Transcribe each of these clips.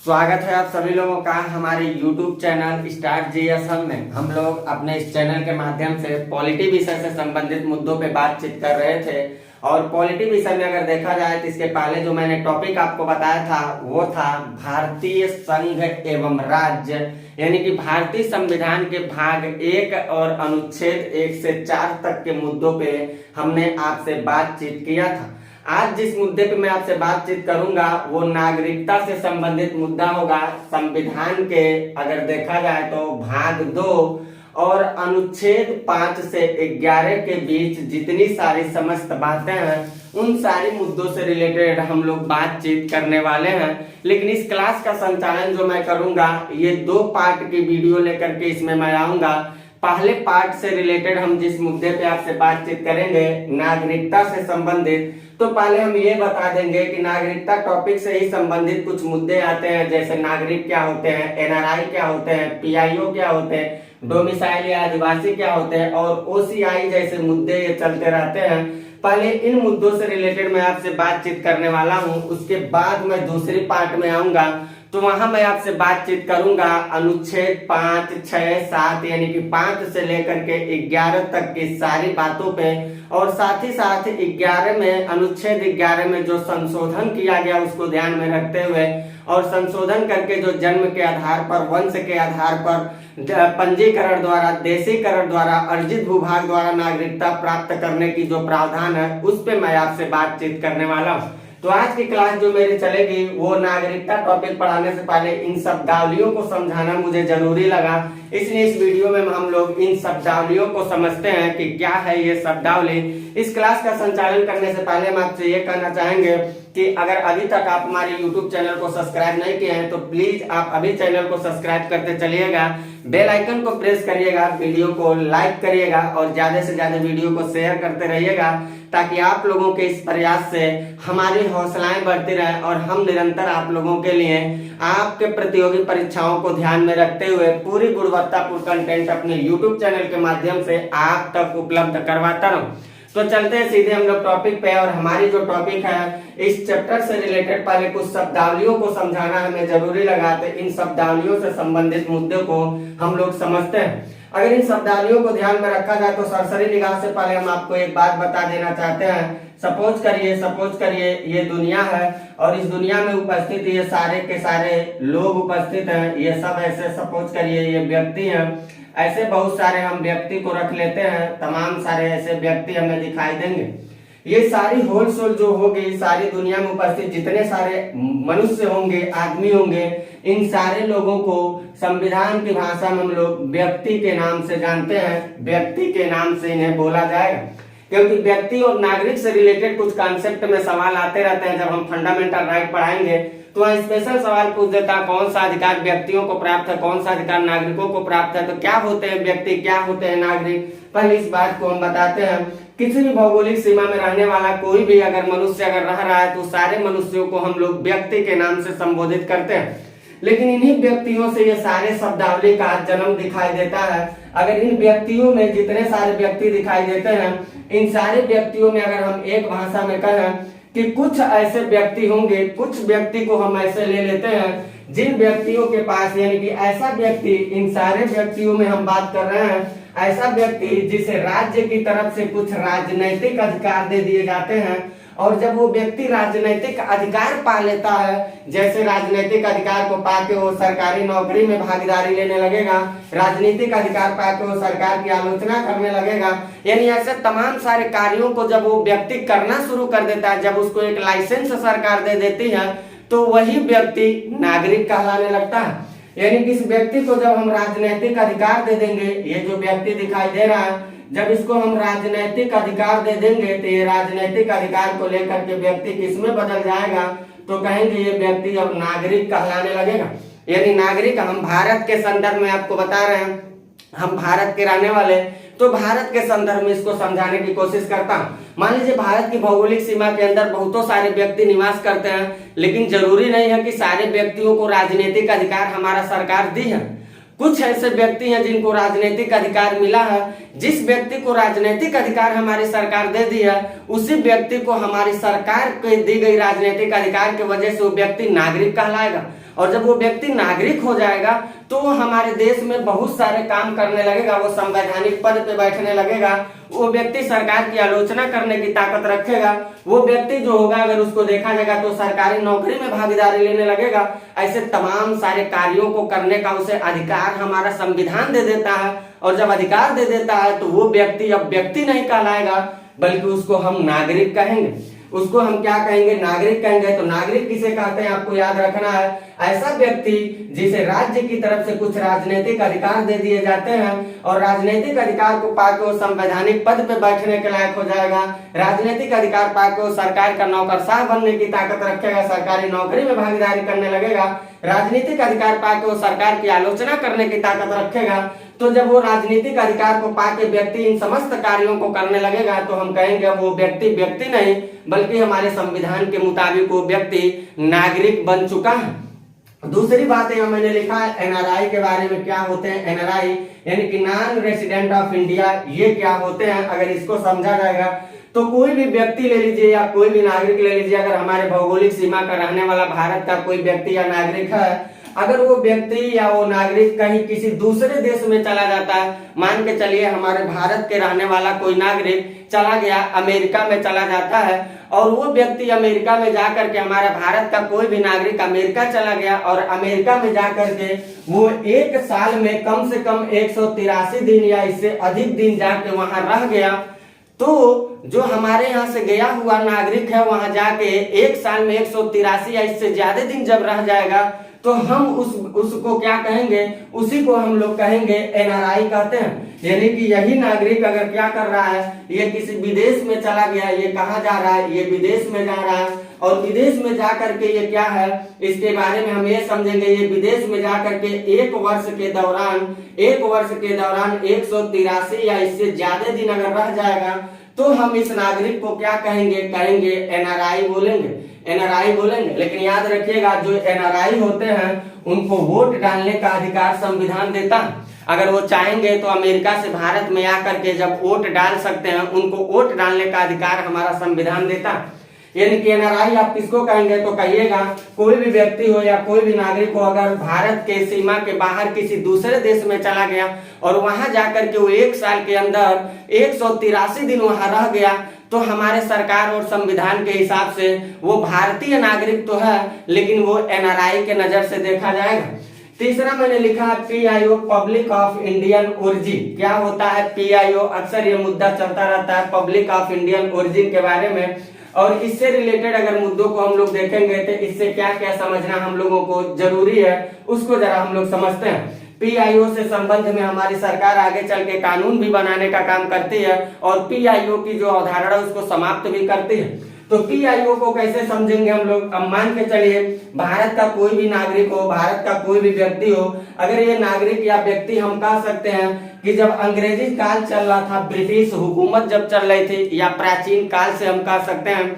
स्वागत है आप सभी लोगों का हमारे YouTube चैनल स्टार्ट जीएस हम में। हम लोग अपने इस चैनल के माध्यम से पॉलिटी विषय से संबंधित मुद्दों पे बातचीत कर रहे थे। और पॉलिटी विषय में अगर देखा जाए तो इसके पहले जो मैंने टॉपिक आपको बताया था वो था भारतीय संघ एवं राज्य, यानी कि भारतीय संविधान के भाग 1 और अनुच्छेद 1 से 4 तक के मुद्दों पे हमने आपसे बातचीत किया था। आज जिस मुद्दे पे मैं आपसे बातचीत करूंगा वो नागरिकता से संबंधित मुद्दा होगा। संविधान के अगर देखा जाए तो भाग 2 और अनुच्छेद 5 से 11 के बीच जितनी सारी समस्त बातें हैं उन सारी मुद्दों से रिलेटेड हम लोग बातचीत करने वाले हैं। लेकिन इस क्लास का संचालन जो मैं करूंगा ये 2 पार्ट की वीडियो लेकर के इसमें मैं आऊंगा। पहले पार्ट से रिलेटेड हम जिस मुद्दे पे आपसे बातचीत करेंगे नागरिकता से संबंधित, तो पहले हम ये बता देंगे कि नागरिकता टॉपिक से ही संबंधित कुछ मुद्दे आते हैं, जैसे नागरिक क्या होते हैं, एनआरआई क्या होते हैं, पीआईओ क्या होते हैं, डोमिसाइल या आदिवासी क्या होते हैं और ओसीआई जैसे मुद्दे ये चलते रहते हैं। पहले इन मुद्दों से रिलेटेड मैं आपसे बातचीत करने वाला हूं, उसके बाद मैं दूसरी पार्ट में आऊंगा तो वहां मैं आपसे बातचीत करूंगा अनुच्छेद 5, 6, 7 यानी कि 5 से लेकर के 11 तक की सारी बातों पे, और साथ ही साथ 11 में अनुच्छेद 11 में जो संशोधन किया गया उसको ध्यान में रखते हुए, और संशोधन करके जो जन्म के आधार पर, वंश के आधार पर, पंजीकरण द्वारा, देशीकरण द्वारा, अर्जित भूभाग द्वारा नागरिकता प्राप्त करने की जो प्रावधान है उस पे मैं आपसे बातचीत करने वाला हूँ। तो आज की क्लास जो मेरी चलेगी वो नागरिकता टॉपिक पढ़ाने से पहले इन शब्दावलियों को समझाना मुझे जरूरी लगा, इसलिए इस वीडियो में हम लोग इन शब्दावलियों को समझते हैं कि क्या है ये शब्दावली। इस क्लास का संचालन करने से पहले हम आपसे ये कहना चाहेंगे कि अगर अभी तक आप हमारे YouTube चैनल को सब्सक्राइब नहीं किए हैं तो प्लीज आप अभी चैनल को सब्सक्राइब करते चलिएगा, बेल आइकन को प्रेस करिएगा, वीडियो को लाइक करिएगा और ज्यादा से ज्यादा वीडियो को शेयर करते रहिएगा, ताकि आप लोगों के इस प्रयास से हमारी हौसलाएं बढ़ती रहे और हम निरंतर आप लोगों के लिए आपके प्रतियोगी परीक्षाओं को ध्यान में रखते हुए पूरी गुणवत्तापूर्ण कंटेंट अपने YouTube चैनल के माध्यम से आप तक उपलब्ध करवाता रहूं। तो चलते हैं सीधे हम लोग टॉपिक पे, और हमारी जो टॉपिक है इस चैप्टर से रिलेटेड पहले कुछ शब्दावलियों को समझाना हमें जरूरी लगा, तो इन शब्दावलियों से संबंधित मुद्दे को हम लोग समझते हैं। अगर इन शब्दावलियों को ध्यान में रखा जाए तो सरसरी निगाह से पहले हम आपको एक बात बता देना चाहते हैं। सपोज करिए ये दुनिया है और इस दुनिया में उपस्थित ये सारे के सारे लोग उपस्थित हैं, ये सब ऐसे सपोज करिए ये व्यक्ति हैं, ऐसे बहुत सारे हम व्यक्ति को रख लेते हैं, तमाम सारे ऐसे व्यक्ति हमें दिखाई देंगे। ये सारी होलसेल जो होगी, सारी दुनिया में उपस्थित जितने सारे मनुष्य होंगे, आदमी होंगे, इन सारे लोगों को संविधान की भाषा में हम लोग व्यक्ति के नाम से जानते हैं, व्यक्ति के नाम से इन्हें बोला जाएगा। क्योंकि व्यक्ति और नागरिक से रिलेटेड कुछ कॉन्सेप्ट में सवाल आते रहते हैं। जब हम फंडामेंटल राइट पढ़ाएंगे तो वहाँ स्पेशल सवाल पूछ देता है कौन सा अधिकार व्यक्तियों को प्राप्त है, कौन सा अधिकार नागरिकों को प्राप्त है, तो क्या होते हैं व्यक्ति, क्या होते हैं नागरिक। पहले इस बात को हम बताते हैं। किसी भी भौगोलिक सीमा में रहने वाला कोई भी अगर मनुष्य अगर रह रहा है तो सारे मनुष्यों को हम लोग व्यक्ति के नाम से संबोधित करते हैं। लेकिन इन्हीं व्यक्तियों से ये सारे शब्दावली का जन्म दिखाई देता है। अगर इन व्यक्तियों में जितने सारे व्यक्ति दिखाई देते हैं, इन सारे व्यक्तियों में अगर हम एक भाषा में कहें कि कुछ ऐसे व्यक्ति होंगे, कुछ व्यक्ति को हम ऐसे ले लेते हैं जिन व्यक्तियों के पास, यानी कि ऐसा व्यक्ति, इन सारे व्यक्तियों में हम बात कर रहे हैं ऐसा व्यक्ति जिसे राज्य की तरफ से कुछ राजनैतिक अधिकार दे दिए जाते हैं, और जब वो व्यक्ति राजनैतिक अधिकार पा लेता है, जैसे राजनैतिक अधिकार को पाके वो सरकारी नौकरी में भागीदारी लेने लगेगा, राजनीतिक अधिकार पाके वो सरकार की आलोचना करने लगेगा, यानी ऐसे तमाम सारे कार्यों को जब वो व्यक्ति करना शुरू कर देता है, जब उसको एक लाइसेंस सरकार दे देती है तो वही व्यक्ति नागरिक कहलाने लगता है। यानी कि इस व्यक्ति को जब हम राजनैतिक अधिकार दे देंगे, ये जो व्यक्ति दिखाई दे रहा है, जब इसको हम राजनैतिक अधिकार दे देंगे तो ये राजनैतिक अधिकार को लेकर के व्यक्ति किसमें बदल जाएगा, तो कहेंगे ये व्यक्ति अब नागरिक कहलाने लगेगा। यानी नागरिक, हम भारत के संदर्भ में आपको बता रहे हैं, हम भारत के रहने वाले, तो भारत के संदर्भ में इसको समझाने की कोशिश करता हूँ। मान लीजिए भारत की भौगोलिक सीमा के अंदर बहुतों सारे व्यक्ति निवास करते हैं, लेकिन जरूरी नहीं है कि सारे व्यक्तियों को राजनीतिक अधिकार हमारा सरकार दी है। कुछ ऐसे व्यक्ति हैं जिनको राजनीतिक अधिकार मिला है। जिस व्यक्ति को राजनीतिक अधिकार हमारी सरकार दे दी है, उसी व्यक्ति को हमारी सरकार के दी गई राजनीतिक अधिकार की वजह से वो व्यक्ति नागरिक कहलाएगा। और जब वो व्यक्ति नागरिक हो जाएगा तो वो हमारे देश में बहुत सारे काम करने लगेगा, वो संवैधानिक पद पे बैठने लगेगा, वो व्यक्ति सरकार की आलोचना करने की ताकत रखेगा। वो व्यक्ति जो होगा, अगर उसको देखा जाएगा तो सरकारी नौकरी में भागीदारी लेने लगेगा। ऐसे तमाम सारे कार्यों को करने का उसे अधिकार हमारा संविधान दे देता है। और जब अधिकार दे देता है तो वो व्यक्ति अब व्यक्ति नहीं कहलाएगा, बल्कि उसको हम नागरिक कहेंगे। उसको हम क्या कहेंगे? नागरिक कहेंगे। तो नागरिक किसे कहते हैं आपको याद रखना है, ऐसा व्यक्ति जिसे राज्य की तरफ से कुछ राजनीतिक अधिकार दे दिए जाते हैं और राजनीतिक अधिकार को पाकर वो संवैधानिक पद पे बैठने के लायक हो जाएगा। राजनीतिक अधिकार पाकर वो सरकार का नौकरशाह बनने की ताकत रखेगा, सरकारी नौकरी में भागीदारी करने लगेगा। राजनीतिक अधिकार पाकर वो सरकार की आलोचना करने की ताकत रखेगा। तो जब वो राजनीतिक अधिकार को पाके व्यक्ति इन समस्त कार्यों को करने लगेगा तो हम कहेंगे वो व्यक्ति व्यक्ति नहीं, बल्कि हमारे संविधान के मुताबिक वो व्यक्ति नागरिक बन चुका है। दूसरी बात यहाँ मैंने लिखा है एनआरआई के बारे में। क्या होते हैं एनआरआई? यानी कि नॉन रेसिडेंट ऑफ इंडिया। ये क्या होते हैं? अगर इसको समझा जाएगा तो कोई भी व्यक्ति ले लीजिए या कोई भी नागरिक ले लीजिए, अगर हमारे भौगोलिक सीमा का रहने वाला भारत का कोई व्यक्ति या नागरिक है, अगर वो व्यक्ति या वो नागरिक कहीं किसी दूसरे देश में चला जाता है, मान के चलिए हमारे भारत के रहने वाला कोई नागरिक चला गया अमेरिका में चला जाता है, और वो व्यक्ति अमेरिका में जाकर के, हमारा भारत का कोई भी नागरिक अमेरिका चला गया और अमेरिका में जाकर के वो एक साल में कम से कम 183 दिन या इससे अधिक दिन जाके वहां रह गया, तो जो हमारे यहाँ से गया हुआ नागरिक है वहां जाके एक साल में 183 या इससे ज्यादा दिन जब रह जाएगा तो हम उसको क्या कहेंगे? उसी को हम लोग कहेंगे एनआरआई कहते हैं। यानी कि यही नागरिक अगर क्या कर रहा है, ये किसी विदेश में चला गया, ये कहाँ जा रहा है? ये विदेश में जा रहा है, और विदेश में जा करके ये क्या है, इसके बारे में हम ये समझेंगे। ये विदेश में जा करके एक वर्ष के दौरान 183 या इससे ज्यादा दिन अगर रह जाएगा तो हम इस नागरिक को क्या कहेंगे? कहेंगे एनआरआई बोलेंगे, एनआरआई बोलेंगे। लेकिन याद रखिएगा जो एनआरआई होते हैं उनको वोट डालने का अधिकार संविधान देता है। अगर वो चाहेंगे तो अमेरिका से भारत में आकर के जब वोट डाल सकते हैं, उनको वोट डालने का अधिकार हमारा संविधान देता है। यानी कि एनआरआई आप किसको कहेंगे? तो कहिएगा कोई भी व्यक्ति हो या कोई भी नागरिक हो, अगर भारत के सीमा के बाहर किसी दूसरे देश में चला गया और वहां जाकर के वो एक साल के अंदर 183 दिन वहां रह गया, तो हमारे सरकार और संविधान के हिसाब से वो भारतीय नागरिक तो है, लेकिन वो एनआरआई के नजर से देखा जाएगा। तीसरा मैंने लिखा है PIO, public of Indian origin. क्या होता है पीआईओ? अक्सर ये मुद्दा चलता रहता है पब्लिक ऑफ इंडियन ओरिजिन के बारे में, और इससे रिलेटेड अगर मुद्दों को हम लोग देखेंगे तो इससे क्या क्या समझना हम लोगों को जरूरी है उसको जरा हम लोग समझते हैं। पीआईओ से संबंध में हमारी सरकार आगे चल के कानून भी बनाने का काम करती है और पीआईओ की जो अवधारणा उसको समाप्त भी करती है। तो पीआईओ को कैसे समझेंगे हम लोग? अब मान के चलिए भारत का कोई भी नागरिक हो, भारत का कोई भी व्यक्ति हो, अगर ये नागरिक या व्यक्ति हम कह सकते हैं कि जब अंग्रेजी काल चल रहा था, ब्रिटिश हुकूमत जब चल रही थी, या प्राचीन काल से हम कह सकते हैं,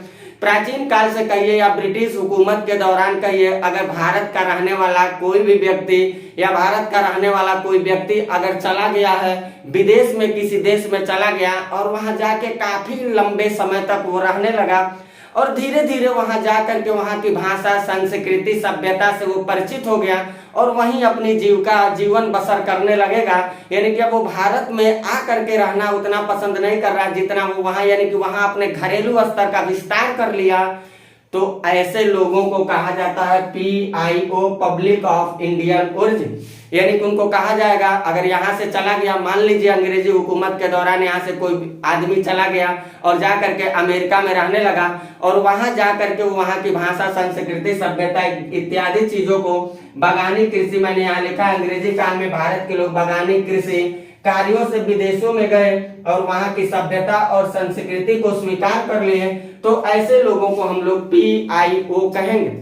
प्राचीन काल से कहिए या ब्रिटिश हुकूमत के दौरान कहिए, अगर भारत का रहने वाला कोई भी व्यक्ति या भारत का रहने वाला कोई व्यक्ति अगर चला गया है विदेश में, किसी देश में चला गया और वहां जाके काफी लंबे समय तक वो रहने लगा और धीरे धीरे वहां जाकर के वहां की भाषा, संस्कृति, सभ्यता से वो परिचित हो गया और वहीं अपनी जीवन बसर करने लगेगा। यानी कि अब वो भारत में आ करके रहना उतना पसंद नहीं कर रहा जितना वो वहां, यानी कि वहां अपने घरेलू स्तर का विस्तार कर लिया, तो ऐसे लोगों को कहा जाता है PIO, public of Indian origin. यानी कि उनको कहा जाएगा, अगर यहाँ से चला गया, मान लीजिए अंग्रेजी हुकूमत के दौरान यहाँ से कोई आदमी चला गया और जा करके अमेरिका में रहने लगा और वहां जा करके वहां की भाषा, संस्कृति, सभ्यता इत्यादि चीजों को, बागानी कृषि मैंने यहाँ लिखा है, अंग्रेजी काल में भारत के लोग बागानी कृषि कार्यों से विदेशों में गए और वहां की सभ्यता और संस्कृति को स्वीकार कर लिए, तो ऐसे लोगों को हम लोग पीआईओ कहेंगे।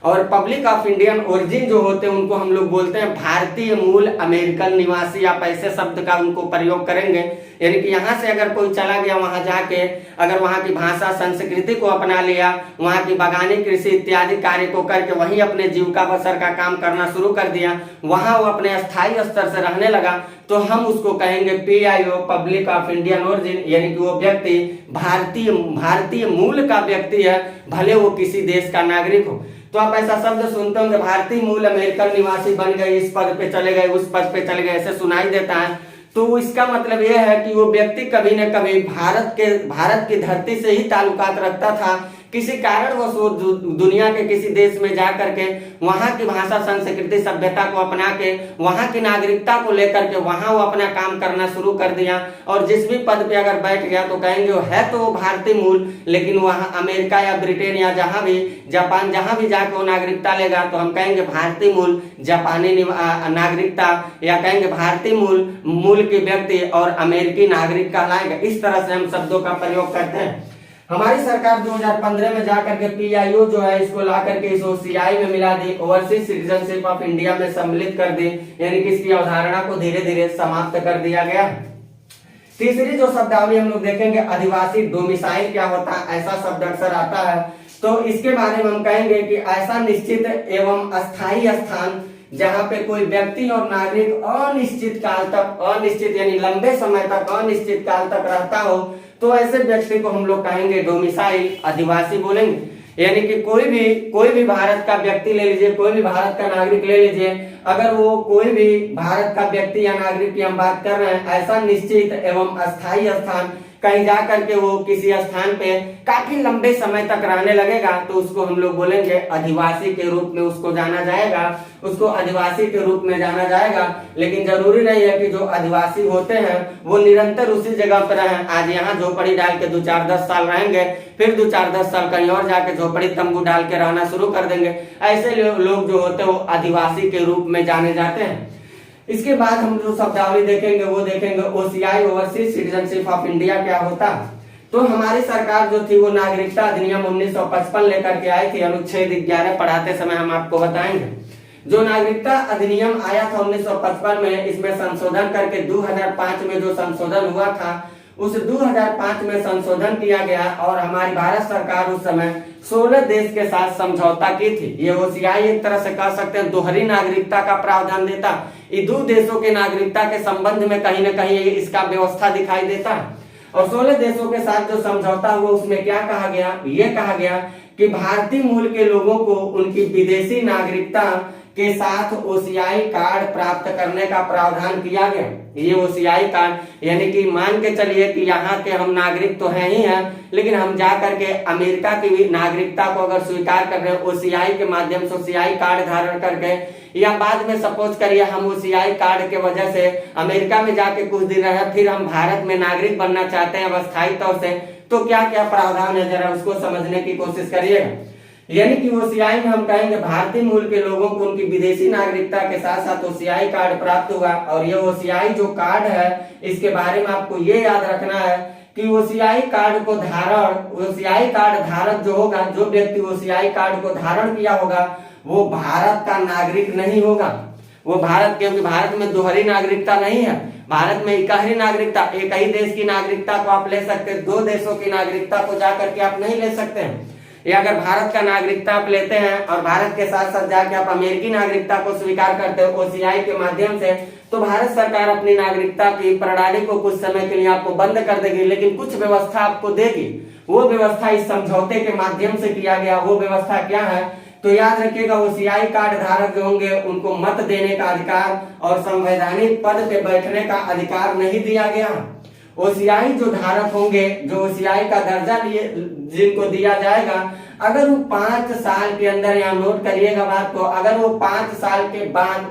और पब्लिक ऑफ इंडियन ओरिजिन जो होते हैं उनको हम लोग बोलते हैं भारतीय मूल अमेरिकन निवासी, आप ऐसे शब्द का उनको प्रयोग करेंगे। यानी कि यहाँ से अगर कोई चला गया वहां जाके अगर वहां की भाषा संस्कृति को अपना लिया, वहां की बागानी कृषि इत्यादि कार्य को करके वहीं अपने जीविका बसर का काम करना शुरू कर दिया, वहां वो अपने स्थायी स्तर से रहने लगा, तो हम उसको कहेंगे PIO public of Indian origin, यानी कि वो व्यक्ति भारतीय मूल का व्यक्ति है, भले वो किसी देश का नागरिक हो। तो आप ऐसा शब्द सुनते होंगे भारतीय मूल अमेरिकन निवासी बन गए, इस पद पे चले गए, उस पद पे चले गए, ऐसे सुनाई देता है। तो इसका मतलब यह है कि वो व्यक्ति कभी न कभी भारत की धरती से ही ताल्लुकात रखता था, किसी कारण वो दुनिया के किसी देश में जा करके वहां की भाषा संस्कृति सभ्यता को अपना के वहां की नागरिकता को लेकर के वहां वो अपना काम करना शुरू कर दिया, और जिस भी पद पे अगर बैठ गया तो कहेंगे वो है तो वो भारतीय मूल, लेकिन वहां अमेरिका या ब्रिटेन या जहां भी जापान जहां भी जाके वो नागरिकता लेगा तो हम कहेंगे भारतीय मूल जापानी नागरिकता, या कहेंगे भारतीय मूल के व्यक्ति और अमेरिकी नागरिक कहलाएगा। इस तरह से हम शब्दों का प्रयोग करते हैं। हमारी सरकार 2015 में जाकर के PIO जो है इसको ला करके इस OCI में मिला दी, ओवरसीज सिटीजनशिप ऑफ इंडिया में सम्मिलित कर दी, यानी कि इसकी अवधारणा को धीरे धीरे समाप्त कर दिया गया। तीसरी जो शब्दावली हम लोग देखेंगे आदिवासी डोमिसाइल क्या होता है, ऐसा शब्द अक्सर आता है, तो इसके बारे में हम कहेंगे कि ऐसा निश्चित एवं अस्थायी स्थान जहां पे कोई व्यक्ति और नागरिक अनिश्चित काल तक, अनिश्चित यानी लंबे समय तक, अनिश्चित काल तक रहता हो, तो ऐसे व्यक्ति को हम लोग कहेंगे डोमिसाइल, आदिवासी बोलेंगे। यानी कि कोई भी भारत का व्यक्ति ले लीजिए, कोई भी भारत का नागरिक ले लीजिए, अगर वो कोई भी भारत का व्यक्ति या नागरिक की हम बात कर रहे हैं, ऐसा निश्चित एवं अस्थायी स्थान कहीं जा करके वो किसी स्थान पे काफी लंबे समय तक रहने लगेगा, तो उसको हम लोग बोलेंगे आदिवासी के रूप में उसको जाना जाएगा, उसको आदिवासी के रूप में जाना जाएगा। लेकिन जरूरी नहीं है कि जो आदिवासी होते हैं वो निरंतर उसी जगह पर रहें, आज यहाँ झोपड़ी डाल के 2-4-10 साल रहेंगे, फिर 2-4-10 साल कहीं और जाके झोपड़ी तंबू डाल के रहना शुरू कर देंगे, ऐसे लोग जो होते हैं वो आदिवासी के रूप में जाने जाते हैं। इसके बाद हम जो शब्दावली देखेंगे वो देखेंगे OCI overseas citizenship of India क्या होता। तो हमारी सरकार जो थी वो नागरिकता अधिनियम 1955 लेकर के आई थी, अनुच्छेद 11 पढ़ाते समय हम आपको बताएंगे। जो नागरिकता अधिनियम आया था 1955 में, इसमें संशोधन करके 2005 में जो संशोधन हुआ था उस 2005 में संशोधन किया गया, और हमारी भारत सरकार उस समय 16 देश के साथ समझौता की थी। ये OCI एक तरह से कह सकते हैं दोहरी नागरिकता का प्रावधान देता, ये दो देशों के नागरिकता के संबंध में कहीं न कहीं इसका व्यवस्था दिखाई देता है। और 16 देशों के साथ जो समझौता हुआ उसमें क्या कहा गया, ये कहा गया कि भारतीय मूल के लोगों को उनकी विदेशी नागरिकता के साथ OCI कार्ड प्राप्त करने का प्रावधान किया गया। ये OCI कार्ड यानी कि मान के चलिए कि यहाँ के हम नागरिक तो हैं ही हैं, लेकिन हम जा करके अमेरिका की भी नागरिकता को अगर स्वीकार कर रहे हैं OCI के माध्यम से, OCI कार्ड धारण करके, या बाद में सपोज करिए हम OCI कार्ड के वजह से अमेरिका में जाके कुछ दिन रहे, फिर हम भारत में नागरिक बनना चाहते हैं अस्थायी तौर से, तो क्या क्या प्रावधान है जरा उसको समझने की कोशिश करिएगा। यानी कि OCI में हम कहेंगे भारतीय मूल के लोगों को उनकी विदेशी नागरिकता के साथ साथ OCI कार्ड प्राप्त हुआ, और ये OCI जो कार्ड है इसके बारे में आपको ये याद रखना है कि OCI कार्ड धारक जो होगा, जो व्यक्ति OCI कार्ड को धारण किया होगा वो भारत का नागरिक नहीं होगा। वो भारत, क्योंकि भारत में दोहरी नागरिकता नहीं है, भारत में एक ही नागरिकता, एक ही देश की नागरिकता को आप ले सकते हैं, दो देशों की नागरिकता को जाकर के आप नहीं ले सकते हैं। या अगर भारत का नागरिकता आप लेते हैं और भारत के साथ साथ जाके आप अमेरिकी नागरिकता को स्वीकार करते हो OCI के माध्यम से, तो भारत सरकार अपनी नागरिकता की प्रणाली को कुछ समय के लिए आपको बंद कर देगी, लेकिन कुछ व्यवस्था आपको देगी। वो व्यवस्था इस समझौते के माध्यम से किया गया। वो व्यवस्था क्या है तो याद रखिएगा, OCI कार्ड धारक जो होंगे उनको मत देने का अधिकार और संवैधानिक पद पे बैठने का अधिकार नहीं दिया गया। OCI जो धारक होंगे, जो OCI का दर्जा जिनको दिया जाएगा, अगर वो 5 साल के अंदर, यहाँ नोट करिएगा बात को, अगर वो 5 साल के बाद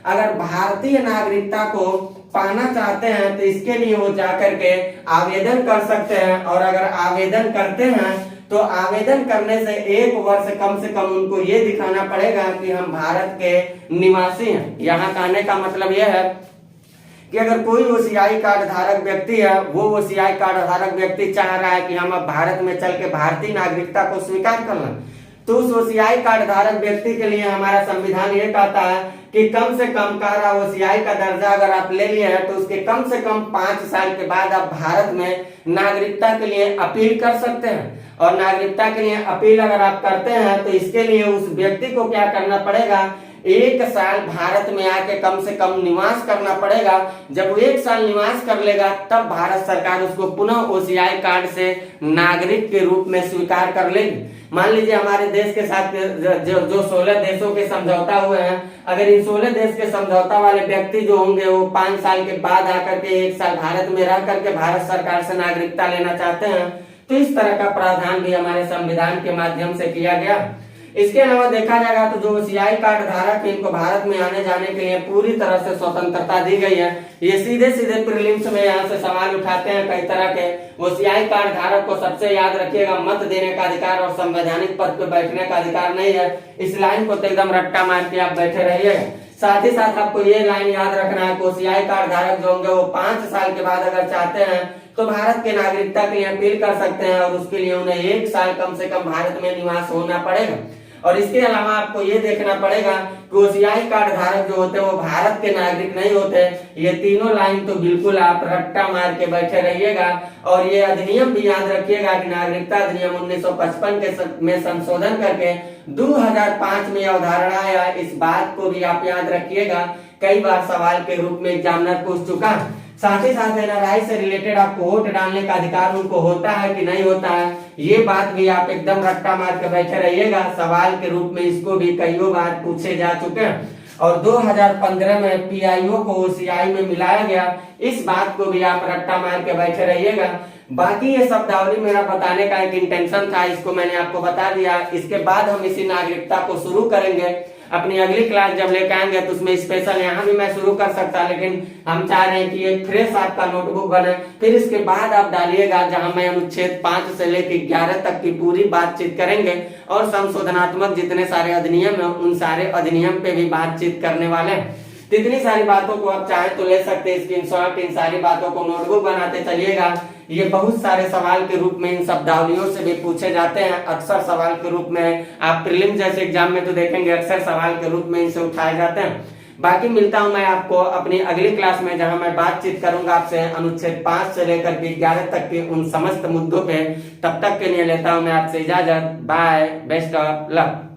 अगर भारतीय नागरिकता को पाना चाहते हैं तो इसके लिए वो जाकर के आवेदन कर सकते हैं। और अगर आवेदन करते हैं तो आवेदन करने से 1 वर्ष कम से कम उनको ये दिखाना पड़ेगा कि हम भारत के निवासी हैं। यहाँ कहने का मतलब यह है कि अगर कोई OCI कार्ड धारक व्यक्ति है, वो OCI कार्ड धारक व्यक्ति चाह रहा है कि हम अब भारत में चल के भारतीय नागरिकता को स्वीकार कर लें, तो उस ओसीआई कार्ड धारक व्यक्ति के लिए हमारा संविधान ये कहता है कि कम से कम कार्य ओसीआई का दर्जा अगर आप ले लिए हैं तो उसके कम से कम 5 साल के बाद आप भारत में नागरिकता के लिए अपील कर सकते हैं। और नागरिकता के लिए अपील अगर आप करते हैं तो इसके लिए उस व्यक्ति को क्या करना पड़ेगा, 1 साल भारत में आके कम से कम निवास करना पड़ेगा। जब वो 1 साल निवास कर लेगा तब भारत सरकार उसको पुनः ओसीआई कार्ड से नागरिक के रूप में स्वीकार कर लेगी। मान लीजिए हमारे देश के साथ जो 16 देशों के समझौता हुए हैं, अगर इन 16 देश के समझौता वाले व्यक्ति जो होंगे वो 5 साल के बाद आकर के 1 साल भारत में रह करके भारत सरकार से नागरिकता लेना चाहते हैं तो इस तरह का प्रावधान भी हमारे संविधान के माध्यम से किया गया। इसके अलावा देखा जाएगा तो जो ओसीआई कार्ड धारक है इनको भारत में आने जाने के लिए पूरी तरह से स्वतंत्रता दी गई है। ये सीधे सीधे प्रीलिम्स में यहाँ से सवाल उठाते हैं कई तरह के। ओसीआई कार्ड धारक को सबसे याद रखिएगा, मत देने का अधिकार और संवैधानिक पद पर बैठने का अधिकार नहीं है। इस लाइन को तो एकदम रट्टा मार के आप बैठे रहिएगा। साथ ही साथ आपको ये लाइन याद रखना है कि ओसीआई कार्ड धारक जो होंगे वो 5 साल के बाद अगर चाहते हैं तो भारत के नागरिकता के लिए अपील कर सकते हैं और उसके लिए उन्हें 1 साल कम से कम भारत में निवास होना पड़ेगा। और इसके अलावा आपको ये देखना पड़ेगा कि ओसीआई कार्ड धारक जो होते हैं वो भारत के नागरिक नहीं होते। ये तीनों लाइन तो बिल्कुल आप रट्टा मार के बैठे रहिएगा। और ये अधिनियम भी याद रखिएगा कि नागरिकता अधिनियम 1955 के में संशोधन करके 2005 में अवधारणा आया। इस बात को भी आप याद रखिएगा, कई बार सवाल के रूप में एग्जामिनर पूछ चुका है। साथ ही साथ एनआरआई से रिलेटेड आपको वोट डालने का अधिकार उनको होता है कि नहीं होता है, ये बात भी आप एकदम रट्टा मार के बैठे रहिएगा। सवाल के रूप में इसको भी कई बार पूछे जा चुके हैं। और 2015 में पीआईओ को ओसीआई में मिलाया गया, इस बात को भी आप रट्टा मार के बैठे रहिएगा। बाकी ये शब्दावली मेरा बताने का एक इंटेंशन था, इसको मैंने आपको बता दिया। इसके बाद हम इसी नागरिकता को शुरू करेंगे। अपनी अगली क्लास जब लेकर आएंगे तो उसमें स्पेशल यहाँ भी मैं शुरू कर सकता, लेकिन हम चाह रहे हैं कि एक फ्रेश आपका नोटबुक बने। फिर इसके बाद आप डालिएगा जहां मैं अनुच्छेद 5 से लेकर 11 तक की पूरी बातचीत करेंगे और संशोधनात्मक जितने सारे अधिनियम है उन सारे अधिनियम पे भी बातचीत करने वाले हैं। तो इतनी सारी बातों को आप चाहे तो ले सकते हैं स्क्रीनशॉट, इन सारी बातों को नोटबुक बनाते चलिएगा। ये बहुत सारे सवाल के रूप में इन शब्दावलियों से भी पूछे जाते हैं। अक्सर सवाल के रूप में आप प्रीलिम जैसे एग्जाम में तो देखेंगे अक्सर सवाल के रूप में इनसे उठाए जाते हैं। बाकी मिलता हूं मैं आपको अपनी अगली क्लास में जहां मैं बातचीत करूंगा आपसे अनुच्छेद 5 से लेकर 11 तक के उन समस्त मुद्दों पे। तब तक के लिए लेता हूं मैं आपसे इजाजत। Bye, best of luck.